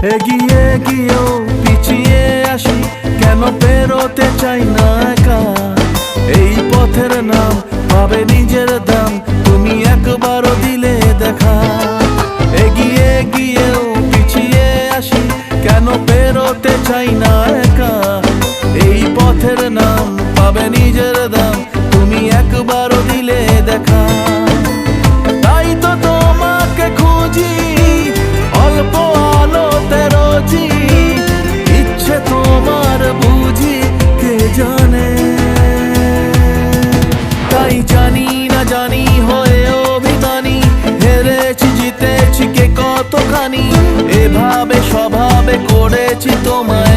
এগিয়ে গিয়েও পিছিয়ে আসি, কেন পেরোতে চাই না একা। এই পথের নাম পাবে নিজের দাম, তুমি একবারও দিলে দেখা। এগিয়ে গিয়েও পিছিয়ে আসি, কেন পেরোতে চাই না একা। এই পথের নাম পাবে নিজের দাম, তুমি একবারও দিলে দেখা। তাই তো তোমাকে খুঁজি অল্প আলোতে রোজি, ইচ্ছে তোমার বুঝি কে জানে। তাই জানি না জানি হয়ে অভিমানী, হেরেছি জিতেছি কে কতখানি, এভাবে স্বভাবে করেছি তোমায়